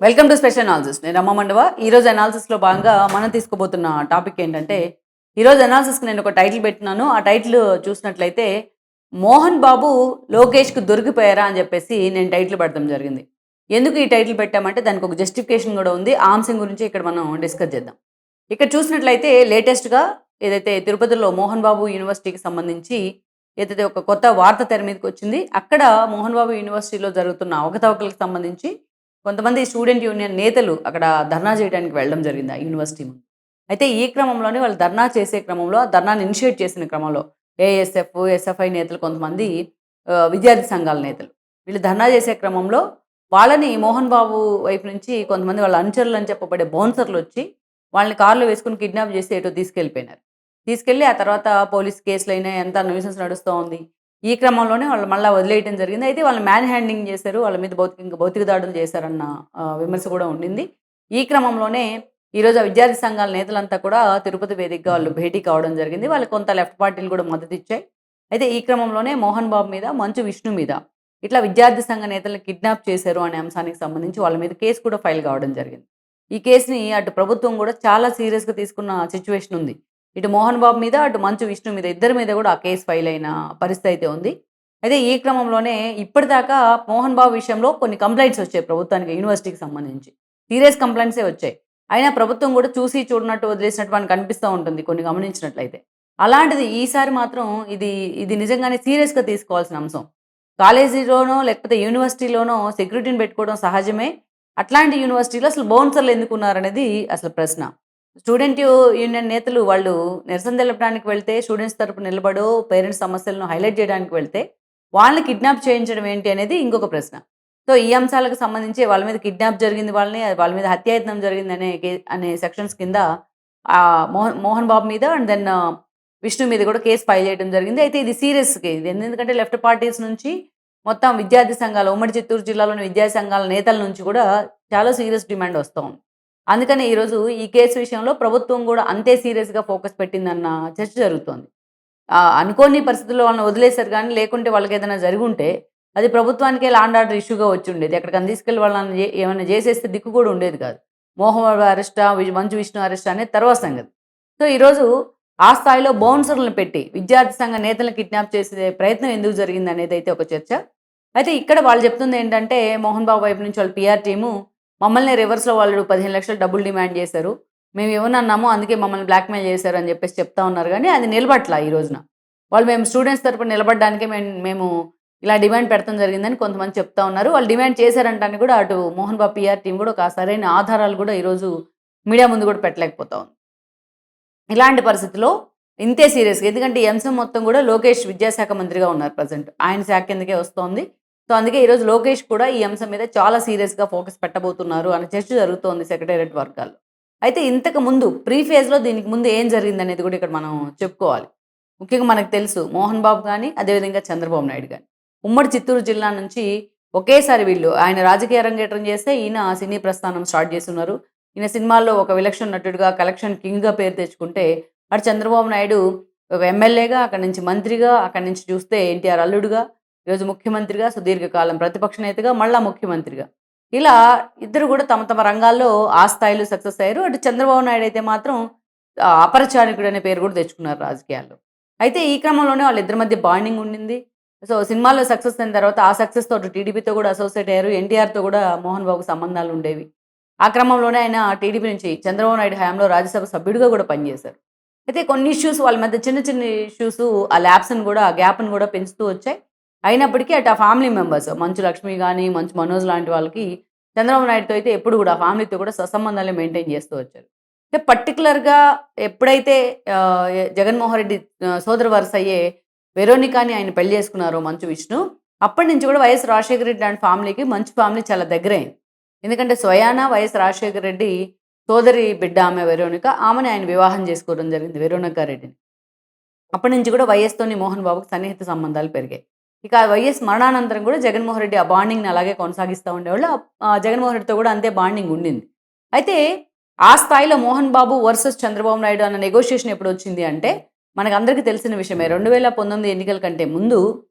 Welcome to special analysis. నేను రమ్మ మండవ. ఈరోజు అనాలిసిస్లో భాగంగా మనం తీసుకోబోతున్న టాపిక్ ఏంటంటే, ఈరోజు అనాలిసిస్కి నేను ఒక టైటిల్ పెట్టినాను. ఆ టైటిల్ చూసినట్లయితే మోహన్ బాబు లోకేష్కి దొరికిపోయారా అని చెప్పేసి నేను టైటిల్ పెడతాం జరిగింది. ఎందుకు ఈ టైటిల్ పెట్టామంటే దానికి ఒక జస్టిఫికేషన్ కూడా ఉంది. ఆ అంశం గురించి ఇక్కడ మనం డిస్కస్ చేద్దాం. ఇక్కడ చూసినట్లయితే లేటెస్ట్గా ఏదైతే తిరుపతిలో మోహన్ బాబు యూనివర్సిటీకి సంబంధించి ఏదైతే ఒక కొత్త వార్త తెర మీదకి వచ్చింది. అక్కడ మోహన్ బాబు యూనివర్సిటీలో జరుగుతున్న అవకతవకలకు సంబంధించి కొంతమంది స్టూడెంట్ యూనియన్ నేతలు అక్కడ ధర్నా చేయడానికి వెళ్ళడం జరిగింది ఆ యూనివర్సిటీ ముందు. అయితే ఈ క్రమంలోనే వాళ్ళు ధర్నా చేసే క్రమంలో, ఆ ధర్నాని ఇనిషియేట్ చేసిన క్రమంలో ఏఎస్ఎఫ్, ఎస్ఎఫ్ఐ నేతలు కొంతమంది విద్యార్థి సంఘాల నేతలు వీళ్ళు ధర్నా చేసే క్రమంలో వాళ్ళని మోహన్ బాబు వైపు నుంచి కొంతమంది వాళ్ళ అనుచరులు అని చెప్పబడే బౌన్సర్లు వచ్చి వాళ్ళని కారులో వేసుకుని కిడ్నాప్ చేసి ఎటో తీసుకెళ్ళిపోయినారు. తీసుకెళ్ళి ఆ తర్వాత పోలీస్ కేసులైనాయి, అంతా న్యూసెన్స్ నడుస్తూ ఉంది. ఈ క్రమంలోనే వాళ్ళు మళ్ళా వదిలేయటం జరిగింది. అయితే వాళ్ళు మ్యాన్ హ్యాండింగ్ చేశారు. వాళ్ళ మీద భౌతిక దాడులు చేశారన్న విమర్శ కూడా ఉండింది. ఈ క్రమంలోనే ఈరోజు ఆ విద్యార్థి సంఘాల నేతలంతా కూడా తిరుపతి వేదికగా వాళ్ళు భేటీ కావడం జరిగింది. వాళ్ళకి కొంత లెఫ్ట్ పార్టీలు కూడా మద్దతిచ్చాయి. అయితే ఈ క్రమంలోనే మోహన్ బాబు మీద, మంచు విష్ణు మీద ఇట్లా విద్యార్థి సంఘ నేతలను కిడ్నాప్ చేశారు అనే అంశానికి సంబంధించి వాళ్ళ మీద కేసు కూడా ఫైల్ కావడం జరిగింది. ఈ కేసుని అటు ప్రభుత్వం కూడా చాలా సీరియస్‌గా తీసుకున్న సిట్యుయేషన్ ఉంది. ఇటు మోహన్ బాబు మీద, అటు మంచు విష్ణు మీద ఇద్దరి మీద కూడా ఆ కేసు ఫైల్ అయిన పరిస్థితి అయితే ఉంది. అయితే ఈ క్రమంలోనే ఇప్పటిదాకా మోహన్ బాబు విషయంలో కొన్ని కంప్లెయింట్స్ వచ్చాయి ప్రభుత్వానికి యూనివర్సిటీకి సంబంధించి. సీరియస్ కంప్లెయింట్సే వచ్చాయి. అయినా ప్రభుత్వం కూడా చూసి చూడనట్టు వదిలేసినట్టు మనకు కనిపిస్తూ ఉంటుంది కొన్ని గమనించినట్లయితే. అలాంటిది ఈసారి మాత్రం ఇది ఇది నిజంగానే సీరియస్‌గా తీసుకోవాల్సిన అంశం. కాలేజీలోనో లేకపోతే యూనివర్సిటీలోనో సెక్యూరిటీని పెట్టుకోవడం సహజమే. అట్లాంటి యూనివర్సిటీలో అసలు బౌన్సర్లు ఎందుకున్నారనేది అసలు ప్రశ్న. స్టూడెంట్ యూనియన్ నేతలు వాళ్ళు నిరసన తెలపడానికి వెళ్తే, స్టూడెంట్స్ తరపున నిలబడో, పేరెంట్స్ సమస్యలను హైలైట్ చేయడానికి వెళ్తే, వాళ్ళని కిడ్నాప్ చేయించడం ఏంటి అనేది ఇంకొక ప్రశ్న. సో, ఈ అంశాలకు సంబంధించి వాళ్ళ మీద కిడ్నాప్ జరిగింది వాళ్ళని, వాళ్ళ మీద హత్యాయత్నం జరిగిందనే అనే సెక్షన్స్ కింద మోహన్ బాబు మీద అండ్ దెన్ విష్ణు మీద కూడా కేస్ ఫైల్ చేయడం జరిగింది. అయితే ఇది సీరియస్ కేస్. ఎందుకంటే లెఫ్ట్ పార్టీస్ నుంచి మొత్తం విద్యార్థి సంఘాలు, ఉమ్మడి చిత్తూరు జిల్లాలోని విద్యార్థి సంఘాల నేతల నుంచి కూడా చాలా సీరియస్ డిమాండ్ వస్తూ ఉంది. అందుకని ఈరోజు ఈ కేసు విషయంలో ప్రభుత్వం కూడా అంతే సీరియస్‌గా ఫోకస్ పెట్టిందన్న చర్చ జరుగుతోంది. అనుకోని పరిస్థితుల్లో వాళ్ళని వదిలేసారు గానీ, లేకుంటే వాళ్ళకేదైనా జరిగుంటే, అది ప్రభుత్వానికే లా అండ్ ఆర్డర్ ఇష్యూగా వచ్చుండేది. ఎక్కడికైనా తీసుకెళ్ళి వాళ్ళని ఏమైనా చేసేస్తే దిక్కు కూడా ఉండేది కాదు. మోహన్ బాబు అరెస్టా, మంచు విష్ణు అరెస్టా అనేది తర్వాత సంగతి. సో, ఈరోజు ఆ స్థాయిలో బౌన్సర్‌లను పెట్టి విద్యార్థి సంఘ నేతలను కిడ్నాప్ చేసే ప్రయత్నం ఎందుకు జరిగిందనేదైతే ఒక చర్చ. అయితే ఇక్కడ వాళ్ళు చెప్తుందేంటంటే, మోహన్ బాబు వైపు నుంచి వాళ్ళ పీఆర్ టీము మమ్మల్ని రివర్స్‌లో వాళ్ళు 15,00,000 డబ్బులు డిమాండ్ చేశారు. మేము ఇవ్వనన్నాము. అందుకే మమ్మల్ని బ్లాక్‌మెయిల్ చేశారు అని చెప్పేసి చెప్తా ఉన్నారు గానీ, అది నిలబడట్లా ఈ రోజున. వాళ్ళు మేము స్టూడెంట్స్ తరపున నిలబడడానికే మేము ఇలా డిమాండ్ పెడతం జరిగిందని కొంతమంది చెప్తా ఉన్నారు. వాళ్ళు డిమాండ్ చేశారంటానికి కూడా అటు మోహన్ బాబు పీఆర్ టీమ్ కూడా ఒక సరైన ఆధారాలు కూడా ఈరోజు మీడియా ముందు కూడా పెట్టలేకపోతా ఉంది. ఇలాంటి పరిస్థితిలో ఇంతే సీరియస్‌గా ఎందుకంటే ఈ అంశం మొత్తం కూడా లోకేష్ విద్యాశాఖ మంత్రిగా ఉన్నారు ప్రెజెంట్. ఆయన శాఖ కిందకే వస్తోంది. సో, అందుకే ఈరోజు లోకేష్ కూడా ఈ అంశం మీద చాలా సీరియస్‌గా ఫోకస్ పెట్టబోతున్నారు అనే చర్చ జరుగుతోంది సెక్రటేరియట్ వర్గాల్లో. అయితే ఇంతకు ముందు ప్రీ ఫేజ్‌లో దీనికి ముందు ఏం జరిగిందనేది కూడా ఇక్కడ మనం చెప్పుకోవాలి. ముఖ్యంగా మనకు తెలుసు మోహన్ బాబు గాని, అదేవిధంగా చంద్రబాబు నాయుడు గాని. ఉమ్మడి చిత్తూరు జిల్లా నుంచి ఒకేసారి వీళ్ళు ఆయన రాజకీయ అరంగేట్రం చేస్తే ఈయన సినీ ప్రస్థానం స్టార్ట్ చేసున్నారు. ఈయన సినిమాల్లో ఒక విలక్షణ నటుడిగా, కలెక్షన్ కింగ్‌గా పేరు తెచ్చుకుంటే, అటు చంద్రబాబు నాయుడు ఒక ఎమ్మెల్యేగా, అక్కడి నుంచి మంత్రిగా, అక్కడి నుంచి చూస్తే ఎన్టీఆర్ అల్లుడుగా, ఈరోజు ముఖ్యమంత్రిగా, సుదీర్ఘకాలం ప్రతిపక్ష నేతగా, మళ్ళా ముఖ్యమంత్రిగా. ఇలా ఇద్దరు కూడా తమ తమ రంగాల్లో ఆ స్థాయిలో సక్సెస్ అయ్యారు. అటు చంద్రబాబు నాయుడు అయితే మాత్రం అపరచాణికుడు అనే పేరు కూడా తెచ్చుకున్నారు రాజకీయాల్లో. అయితే ఈ క్రమంలోనే వాళ్ళిద్దరి మధ్య బాండింగ్ ఉండింది. సో, సినిమాల్లో సక్సెస్ అయిన తర్వాత ఆ సక్సెస్‌తో అటు టీడీపీతో కూడా అసోసియేట్ అయ్యారు. ఎన్టీఆర్‌తో కూడా మోహన్ బాబుకు సంబంధాలుండేవి. ఆ క్రమంలోనే ఆయన టీడీపీ నుంచి చంద్రబాబు నాయుడు హయాంలో రాజ్యసభ సభ్యుడిగా కూడా పనిచేశారు. అయితే కొన్ని ఇష్యూస్ వాళ్ళ మధ్య చిన్న చిన్న ఇష్యూస్ ఆ ల్యాప్స్‌ని కూడా ఆ గ్యాప్‌ని కూడా పెంచుతూ వచ్చాయి. అయినప్పటికీ అటు ఆ ఫ్యామిలీ మెంబర్స్ మంచు లక్ష్మి గాని, మంచు మనోజ్ లాంటి వాళ్ళకి చంద్రబాబు నాయుడుతో అయితే ఎప్పుడు కూడా ఆ ఫ్యామిలీతో కూడా సత్సంబంధాలే మెయింటైన్ చేస్తూ వచ్చారు. అంటే పర్టిక్యులర్‌గా ఎప్పుడైతే జగన్మోహన్ రెడ్డి సోదర వరుస అయ్యే వెరోనికాని ఆయన పెళ్లి చేసుకున్నారో మంచు విష్ణు, అప్పటి నుంచి కూడా వైఎస్ రాజశేఖర రెడ్డి అండ్ ఫ్యామిలీకి మంచు ఫ్యామిలీ చాలా దగ్గరైంది. ఎందుకంటే స్వయాన వైఎస్ రాజశేఖర రెడ్డి సోదరి బిడ్డ ఆమె వెరోనిక. ఆమెని ఆయన వివాహం చేసుకోవడం జరిగింది వెరోనికా రెడ్డిని. అప్పటి నుంచి కూడా వైఎస్‌తోని మోహన్ బాబుకి సన్నిహిత సంబంధాలు పెరిగాయి. ఇక వైఎస్ మరణానంతరం కూడా జగన్మోహన్ రెడ్డి ఆ బాండింగ్‌ని అలాగే కొనసాగిస్తా ఉండేవాళ్ళు. జగన్మోహన్ రెడ్డితో కూడా అంతే బాండింగ్ ఉండింది. అయితే ఆ స్థాయిలో మోహన్ బాబు వర్సెస్ చంద్రబాబు నాయుడు అన్న నెగోషియేషన్ ఎప్పుడొచ్చింది అంటే, మనకందరికీ తెలిసిన విషయమే. 2019 ఎన్నికల కంటే ముందు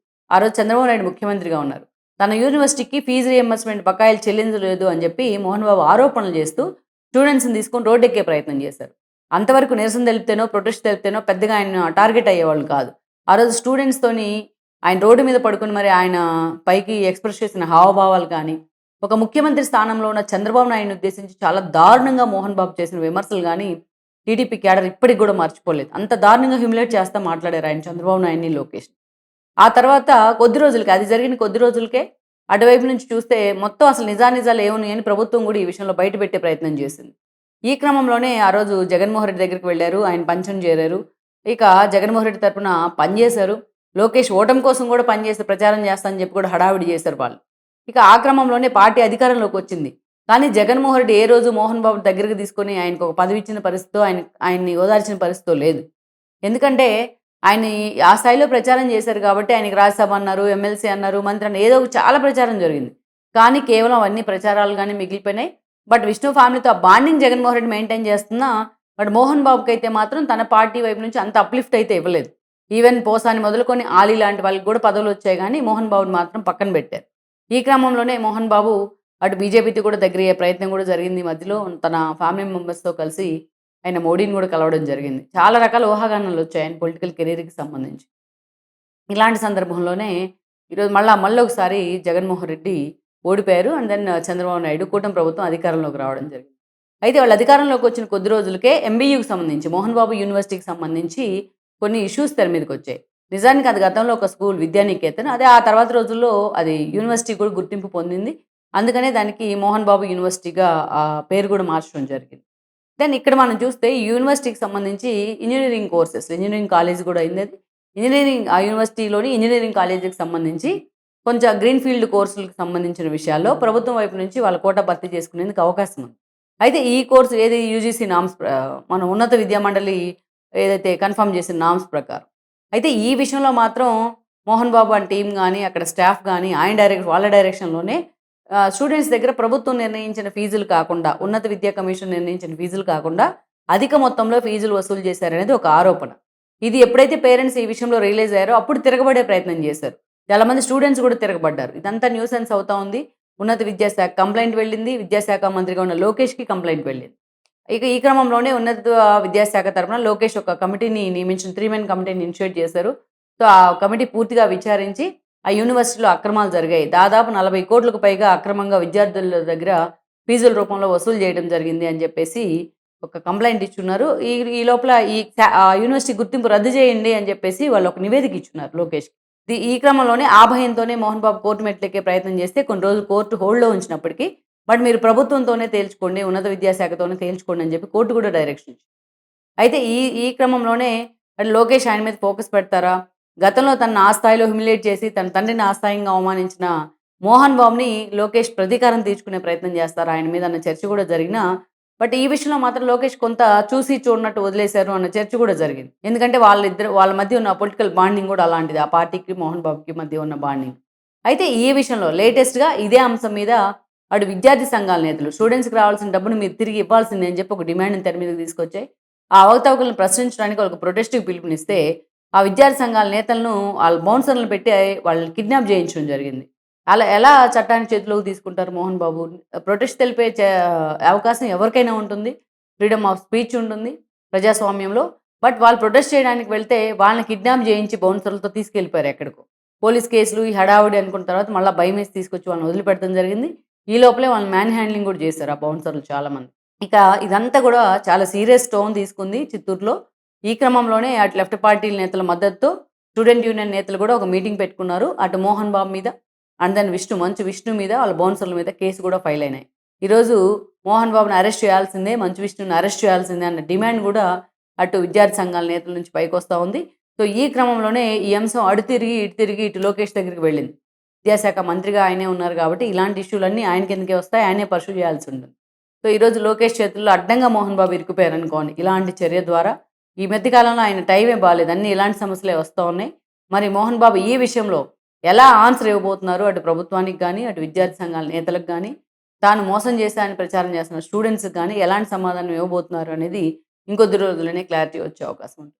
ఆ రోజు చంద్రబాబు నాయుడు ముఖ్యమంత్రిగా ఉన్నారు. తన యూనివర్సిటీకి ఫీజు రియంబర్స్మెంట్ బకాయిలు చెల్లించలేదు అని చెప్పి మోహన్ బాబు ఆరోపణలు చేస్తూ స్టూడెంట్స్ని తీసుకొని రోడ్డెక్కే ప్రయత్నం చేశారు. అంతవరకు నిరసన తెలిపితేనో, ప్రొటెస్ట్ తెలిపితేనో పెద్దగా ఆయన టార్గెట్ అయ్యేవాళ్ళు కాదు. ఆ రోజు స్టూడెంట్స్‌తోని ఆయన రోడ్డు మీద పడుకొని మరి ఆయన పైకి ఎక్స్‌ప్రెస్ చేసిన హావభావాలు కానీ, ఒక ముఖ్యమంత్రి స్థానంలో ఉన్న చంద్రబాబు నాయుడుని ఉద్దేశించి చాలా దారుణంగా మోహన్ బాబు చేసిన విమర్శలు గానీ, టీడీపీ క్యాడర్ ఇప్పటికి గూడా మర్చిపోలేదు. అంత దారుణంగా హ్యూమిలేట్ చేస్తా మాట్లాడారు ఆయన చంద్రబాబు నాయుడిని, లోకేష్‌ని. ఆ తర్వాత కొద్ది రోజులకే, అది జరిగిన కొద్ది రోజులకే అటువైపు నుంచి చూస్తే మొత్తం అసలు నిజానిజాలు ఏమున్నాయని ప్రభుత్వం కూడా ఈ విషయంలో బయటపెట్టే ప్రయత్నం చేసింది. ఈ క్రమంలోనే ఆ రోజు జగన్మోహన్ రెడ్డి దగ్గరికి వెళ్లారు. ఆయన పంచన చేరారు. ఇక జగన్మోహన్ రెడ్డి తరపున పనిచేశారు. లోకేష్ ఓటమి కోసం కూడా పనిచేసి ప్రచారం చేస్తా అని చెప్పి కూడా హడావిడి చేశారు వాళ్ళు. ఇక ఆ క్రమంలోనే పార్టీ అధికారంలోకి వచ్చింది. కానీ జగన్మోహన్ రెడ్డి ఏ రోజు మోహన్ బాబు దగ్గరికి తీసుకొని ఆయనకు ఒక పదవి ఇచ్చిన పరిస్థితో, ఆయన్ని ఓదార్చిన పరిస్థితో లేదు. ఎందుకంటే ఆయన్ని ఆ స్థాయిలో ప్రచారం చేశారు కాబట్టి ఆయనకి రాజ్యసభ అన్నారు, ఎమ్మెల్సీ అన్నారు, మంత్రి అన్నారు, ఏదో చాలా ప్రచారం జరిగింది. కానీ కేవలం అవన్నీ ప్రచారాలుగానే మిగిలిపోయినాయి. బట్ విష్ణు ఫ్యామిలీతో ఆ బాండింగ్ జగన్మోహన్ రెడ్డి మెయింటైన్ చేస్తున్నా, బట్ మోహన్ బాబుకైతే మాత్రం తన పార్టీ వైపు నుంచి అంత అప్‌లిఫ్ట్ అయితే ఇవ్వలేదు. ఈవెన్ పోసాని మొదలుకొని ఆలీ లాంటి వాళ్ళకి కూడా పదవులొచ్చాయి గానీ, మోహన్ బాబుని మాత్రం పక్కన పెట్టారు. ఈ క్రమంలోనే మోహన్ బాబు అటు బీజేపీతో కూడా దగ్గరయ్యే ప్రయత్నం కూడా జరిగింది. మధ్యలో తన ఫ్యామిలీ మెంబర్స్‌తో కలిసి ఆయన మోడీని కూడా కలవడం జరిగింది. చాలా రకాల ఊహాగానాలొచ్చాయి ఆయన పొలిటికల్ కెరీర్‌కి సంబంధించి. ఇలాంటి సందర్భంలోనే ఈరోజు మళ్ళొకసారి జగన్మోహన్ రెడ్డి ఓడిపోయారు. అండ్ దెన్ చంద్రబాబు నాయుడు కూటమి ప్రభుత్వం అధికారంలోకి రావడం జరిగింది. అయితే వాళ్ళు అధికారంలోకి వచ్చిన కొద్ది రోజులకే ఎంబీయూకి సంబంధించి, మోహన్ బాబు యూనివర్సిటీకి సంబంధించి కొన్ని ఇష్యూస్ తెర మీదకొచ్చాయి. నిజానికి అది గతంలో ఒక స్కూల్, విద్యానికేతన్. అదే ఆ తర్వాత రోజుల్లో అది యూనివర్సిటీ కూడా గుర్తింపు పొందింది. అందుకనే దానికి మోహన్ బాబు యూనివర్సిటీగా పేరు కూడా మార్చడం జరిగింది. దెన్ ఇక్కడ మనం చూస్తే ఈ యూనివర్సిటీకి సంబంధించి ఇంజినీరింగ్ కోర్సెస్, ఇంజినీరింగ్ కాలేజ్ కూడా అయిందది. ఇంజినీరింగ్ ఆ యూనివర్సిటీలోని ఇంజినీరింగ్ కాలేజీకి సంబంధించి కొంచెం గ్రీన్ ఫీల్డ్ కోర్సులకు సంబంధించిన విషయాల్లో ప్రభుత్వం వైపు నుంచి వాళ్ళ కోటా భర్తీ చేసుకునేందుకు అవకాశం ఉంది. అయితే ఈ కోర్సు ఏది యూజీసీ నామ్స్ మన ఉన్నత విద్యా మండలి ఏదైతే కన్ఫర్మ్ చేసిన నామ్స్ ప్రకారం. అయితే ఈ విషయంలో మాత్రం మోహన్ బాబు అండ్ టీమ్ గాని, అక్కడ స్టాఫ్ గాని వాళ్ళ డైరెక్షన్‌లోనే స్టూడెంట్స్ దగ్గర ప్రభుత్వం నిర్ణయించిన ఫీజులు కాకుండా, ఉన్నత విద్యా కమిషన్ నిర్ణయించిన ఫీజులు కాకుండా, అధిక మొత్తంలో ఫీజులు వసూలు చేశారనేది ఒక ఆరోపణ. ఇది ఎప్పుడైతే పేరెంట్స్ ఈ విషయంలో రియలైజ్ అయ్యారో అప్పుడు తిరగబడే ప్రయత్నం చేశారు. చాలామంది స్టూడెంట్స్ కూడా తిరగబడ్డారు. ఇదంతా న్యూసెన్స్ అవుతా ఉంది. ఉన్నత విద్యాశాఖ కంప్లెయింట్ వెళ్ళింది. విద్యాశాఖ మంత్రిగా ఉన్న లోకేష్‌కి కంప్లెయింట్ వెళ్ళింది. ఇక ఈ క్రమంలోనే ఉన్నత విద్యాశాఖ తరపున లోకేష్ ఒక కమిటీని నియమించిన 3 మెన్ కమిటీని ఇనిషియేట్ చేశారు. సో, ఆ కమిటీ పూర్తిగా విచారించి ఆ యూనివర్సిటీలో అక్రమాలు జరిగాయి. దాదాపు 40,00,00,000కు పైగా అక్రమంగా విద్యార్థుల దగ్గర ఫీజుల రూపంలో వసూలు చేయడం జరిగింది అని చెప్పేసి ఒక కంప్లెయింట్ ఇచ్చున్నారు. ఈ ఈ లోపల యూనివర్సిటీ గుర్తింపు రద్దు చేయండి అని చెప్పేసి వాళ్ళు ఒక నివేదిక ఇచ్చున్నారు లోకేష్‌కి. ఈ క్రమంలోనే ఆ భయంతోనే మోహన్ బాబు కోర్టు మెట్లెక్కే ప్రయత్నం చేస్తే కొన్ని రోజులు కోర్టు హోల్డ్‌లో ఉంచినప్పటికీ, బట్ మీరు ప్రభుత్వంతోనే తేల్చుకోండి, ఉన్నత విద్యాశాఖతోనే తేల్చుకోండి అని చెప్పి కోర్టు కూడా డైరెక్షన్ ఇచ్చింది. అయితే ఈ ఈ క్రమంలోనే మరి లోకేష్ ఆయన మీద ఫోకస్ పెడతారా? గతంలో తనని ఆ స్థాయిలో హ్యూమిలియేట్ చేసి తన తండ్రిని ఆస్థాయంగా అవమానించిన మోహన్ బాబుని లోకేష్ ప్రతీకారం తీర్చుకునే ప్రయత్నం చేస్తారా ఆయన మీద అన్న చర్చ కూడా జరిగినా, బట్ ఈ విషయంలో మాత్రం లోకేష్ కొంత చూసి చూడనట్టు వదిలేశారు అన్న చర్చ కూడా జరిగింది. ఎందుకంటే వాళ్ళ మధ్య ఉన్న పొలిటికల్ బాండింగ్ కూడా అలాంటిది. ఆ పార్టీకి, మోహన్ బాబుకి మధ్య ఉన్న బాండింగ్. అయితే ఈ విషయంలో లేటెస్ట్‌గా ఇదే అంశం మీద అటు విద్యార్థి సంఘాల నేతలు స్టూడెంట్స్‌కి రావాల్సిన డబ్బును మీరు తిరిగి ఇవ్వాల్సిందే అని చెప్పి ఒక డిమాండ్‌ని తెర మీదకి తీసుకొచ్చాయి. ఆ అవకతవకలను ప్రశ్నించడానికి వాళ్ళకి ప్రొటెస్ట్‌కి పిలుపునిస్తే, ఆ విద్యార్థి సంఘాల నేతలను ఆళ్ళు బౌన్సర్‌లను పెట్టి వాళ్ళని కిడ్నాప్ చేయించడం జరిగింది. అలా ఎలా చట్టాన్ని చేతిలోకి తీసుకుంటారు మోహన్ బాబు? ప్రొటెస్ట్ తెలిపే అవకాశం ఎవరికైనా ఉంటుంది. ఫ్రీడమ్ ఆఫ్ స్పీచ్ ఉంటుంది ప్రజాస్వామ్యంలో. బట్ వాళ్ళు ప్రొటెస్ట్ చేయడానికి వెళ్తే వాళ్ళని కిడ్నాప్ చేయించి బౌన్సర్‌లతో తీసుకెళ్ళిపోయారు ఎక్కడికో. పోలీస్ కేసులు, ఈ హడావుడి అనుకున్న తర్వాత మళ్ళా భయమేసి తీసుకొచ్చి వాళ్ళని వదిలిపెట్టడం జరిగింది. ఈ లోపలే వాళ్ళని మ్యాన్ హ్యాండ్లింగ్ కూడా చేశారు ఆ బౌన్సర్‌లు చాలామంది. ఇక ఇదంతా గూడా చాలా సీరియస్ టోన్ తీసుకుంది చిత్తూరులో. ఈ క్రమంలోనే అటు లెఫ్ట్ పార్టీల నేతల మద్దతుతో స్టూడెంట్ యూనియన్ నేతలు గూడా ఒక మీటింగ్ పెట్టుకున్నారు. అటు మోహన్ బాబు మీద, అండ్ దెన్ మంచు విష్ణు మీద, వాళ్ళ బౌన్సర్ల మీద కేసు గూడా ఫైల్ అయినాయి. ఈరోజు మోహన్ బాబుని అరెస్ట్ చేయాల్సిందే, మంచు విష్ణుని అరెస్ట్ చేయాల్సిందే అన్న డిమాండ్ గూడా అటు విద్యార్థి సంఘాల నేతల నుంచి పైకొస్తా ఉంది. సో, ఈ క్రమంలోనే ఈ అంశం అటు తిరిగి, ఇటు తిరిగి ఇటు లోకేష్ దగ్గరికి వెళ్ళింది. విద్యాశాఖ మంత్రిగా ఆయనే ఉన్నారు గాబట్టి ఇలాంటి ఇష్యూలన్నీ ఆయన కిందకే వస్తాయి. ఆయనే పర్సూ చేయాల్సి ఉంటుంది. సో, ఈరోజు లోకేష్ చేతుల్లో అడ్డంగా మోహన్ బాబు ఇరుక్కుపోయారనుకోండి. ఇలాంటి చర్య ద్వారా ఈ మధ్య కాలంలో ఆయన టైమే బాలేదు. అన్నీ ఇలాంటి సమస్యలే వస్తా ఉన్నాయి. మరి మోహన్ బాబు ఈ విషయంలో ఎలా ఆన్సర్ ఇవ్వబోతున్నారు? అటు ప్రభుత్వానికి గానీ, అటు విద్యార్థి సంఘాల నేతలకు గానీ, తాను మోసం చేశానని ప్రచారం చేస్తున్న స్టూడెంట్స్‌కి గానీ ఎలాంటి సమాధానం ఇవ్వబోతున్నారు అనేది ఇంకొద్ది రోజుల్లోనే క్లారిటీ వచ్చే అవకాశం ఉంది.